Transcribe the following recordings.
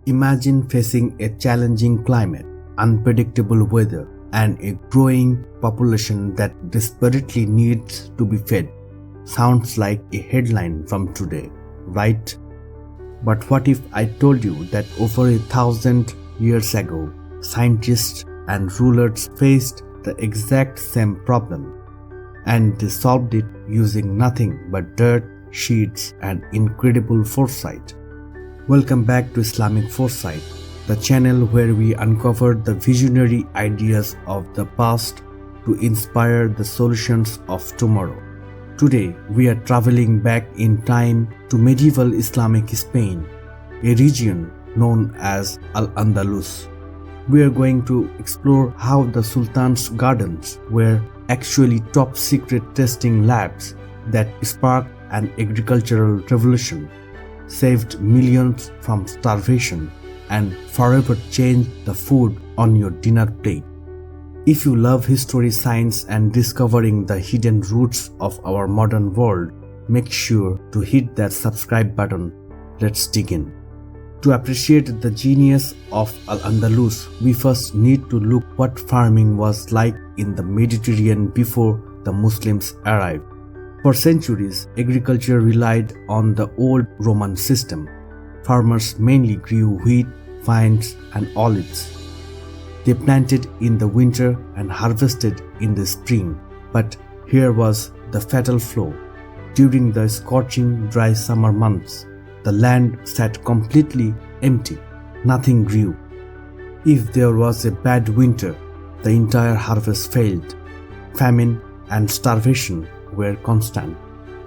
Imagine facing a challenging climate, unpredictable weather, and a growing population that desperately needs to be fed. Sounds like a headline from today, right? But what if I told you that over 1,000 years ago, scientists and rulers faced the exact same problem, and they solved it using nothing but dirt, sheets, and incredible foresight? Welcome back to Islamic Foresight, the channel where we uncover the visionary ideas of the past to inspire the solutions of tomorrow. Today, we are traveling back in time to medieval Islamic Spain, a region known as Al-Andalus. We are going to explore how the Sultan's gardens were actually top secret testing labs that sparked an agricultural revolution, saved millions from starvation, and forever changed the food on your dinner plate. If you love history, science, and discovering the hidden roots of our modern world, make sure to hit that subscribe button. Let's dig in. To appreciate the genius of Al-Andalus, we first need to look what farming was like in the Mediterranean before the Muslims arrived. For centuries, agriculture relied on the old Roman system. Farmers mainly grew wheat, vines, and olives. They planted in the winter and harvested in the spring. But here was the fatal flaw. During the scorching, dry summer months, the land sat completely empty. Nothing grew. If there was a bad winter, the entire harvest failed. Famine and starvation were constant,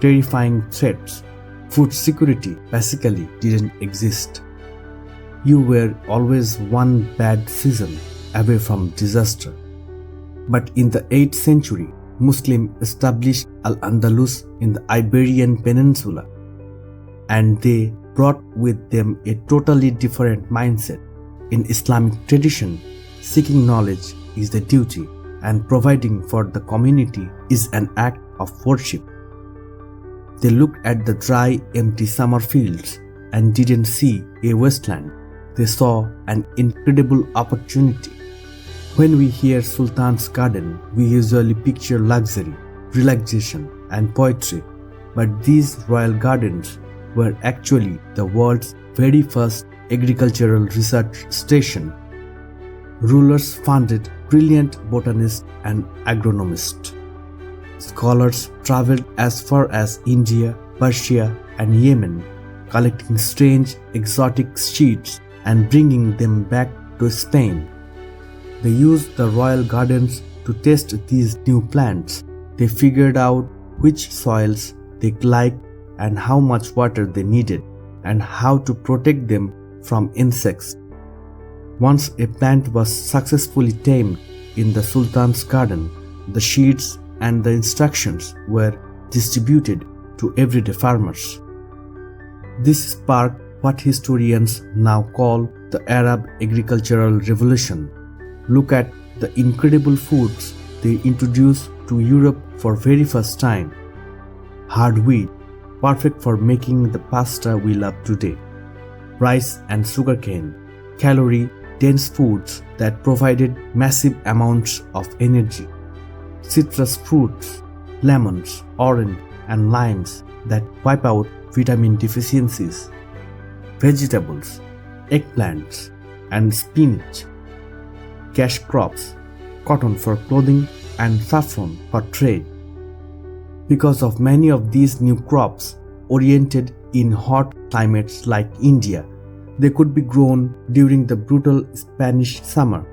terrifying threats. Food security basically didn't exist. You were always one bad season away from disaster. But in the 8th century, Muslims established Al-Andalus in the Iberian Peninsula, and they brought with them a totally different mindset. In Islamic tradition, seeking knowledge is the duty, and providing for the community is an act of worship. They looked at the dry, empty summer fields and didn't see a wasteland. They saw an incredible opportunity. When we hear Sultan's garden, we usually picture luxury, relaxation, and poetry, but these royal gardens were actually the world's very first agricultural research station. Rulers funded brilliant botanists and agronomists. Scholars traveled as far as India, Persia, and Yemen, collecting strange, exotic seeds and bringing them back to Spain. They used the royal gardens to test these new plants. They figured out which soils they liked and how much water they needed, and how to protect them from insects. Once a plant was successfully tamed in the Sultan's garden, the seeds and the instructions were distributed to everyday farmers. This sparked what historians now call the Arab Agricultural Revolution. Look at the incredible foods they introduced to Europe for very first time. Hard wheat, perfect for making the pasta we love today. Rice and sugarcane, calorie-dense foods that provided massive amounts of energy. Citrus fruits, lemons, orange, and limes that wipe out vitamin deficiencies. Vegetables, eggplants, and spinach. Cash crops, cotton for clothing, and saffron for trade. Because of many of these new crops, oriented in hot climates like India, they could be grown during the brutal Spanish summer.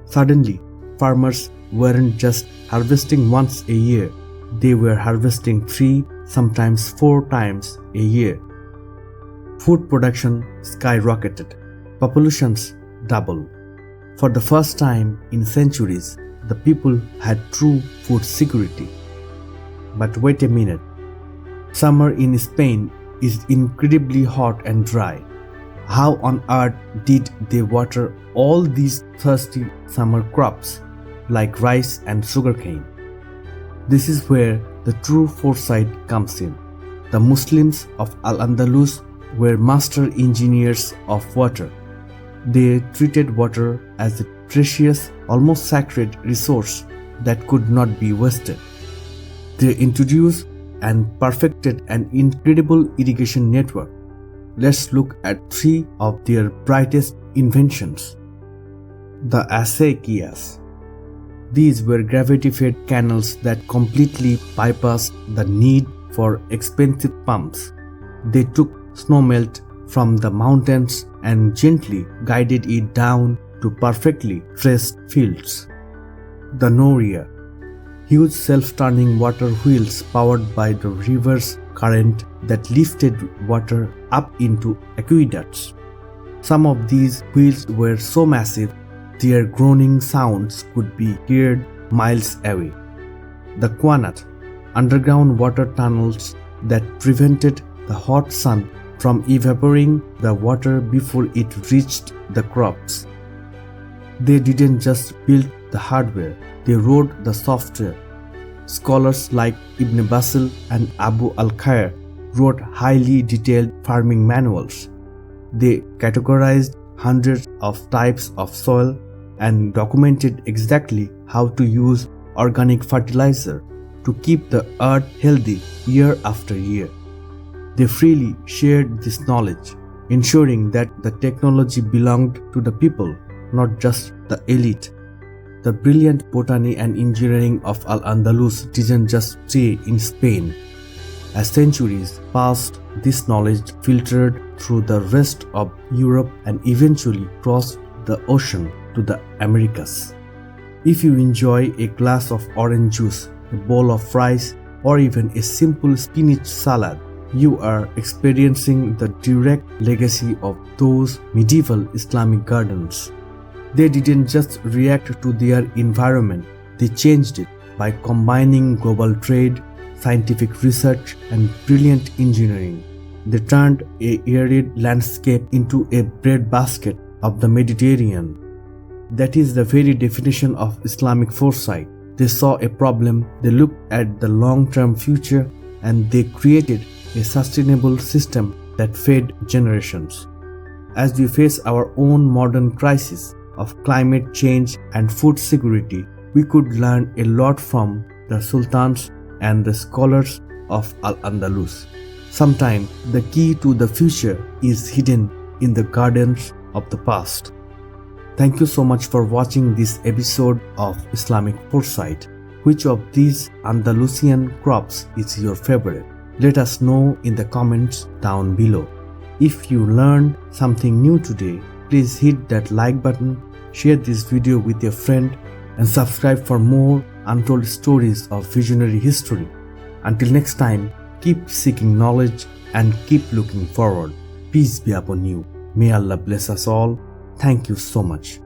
Suddenly, farmers weren't just harvesting once a year, they were harvesting 3, sometimes 4 times a year. Food production skyrocketed, populations doubled. For the first time in centuries, the people had true food security. But wait a minute. Summer in Spain is incredibly hot and dry. How on earth did they water all these thirsty summer crops like rice and sugarcane? This is where the true foresight comes in. The Muslims of Al-Andalus were master engineers of water. They treated water as a precious, almost sacred resource that could not be wasted. They introduced and perfected an incredible irrigation network. Let's look at three of their brightest inventions. The Acequias. These were gravity-fed canals that completely bypassed the need for expensive pumps. They took snowmelt from the mountains and gently guided it down to perfectly fresh fields. The Noria. Huge self-turning water wheels powered by the river's current that lifted water up into aqueducts. Some of these wheels were so massive their groaning sounds could be heard miles away. The Quanat, underground water tunnels that prevented the hot sun from evaporating the water before it reached the crops. They didn't just build the hardware, they wrote the software. Scholars like Ibn Basil and Abu al-Khair wrote highly detailed farming manuals. They categorized hundreds of types of soil and documented exactly how to use organic fertilizer to keep the earth healthy year after year. They freely shared this knowledge, ensuring that the technology belonged to the people, not just the elite. The brilliant botany and engineering of Al-Andalus didn't just stay in Spain. As centuries passed, this knowledge filtered through the rest of Europe and eventually crossed the ocean to the Americas. If you enjoy a glass of orange juice, a bowl of rice, or even a simple spinach salad, you are experiencing the direct legacy of those medieval Islamic gardens. They didn't just react to their environment, they changed it by combining global trade, scientific research, and brilliant engineering. They turned an arid landscape into a breadbasket of the Mediterranean. That is the very definition of Islamic foresight. They saw a problem, they looked at the long-term future, and they created a sustainable system that fed generations. As we face our own modern crisis of climate change and food security, we could learn a lot from the sultans and the scholars of Al-Andalus. Sometimes the key to the future is hidden in the gardens of the past. Thank you so much for watching this episode of Islamic Foresight. Which of these Andalusian crops is your favorite? Let us know in the comments down below. If you learned something new today, please hit that like button, share this video with your friend, and subscribe for more untold stories of visionary history. Until next time, keep seeking knowledge and keep looking forward. Peace be upon you. May Allah bless us all. Thank you so much.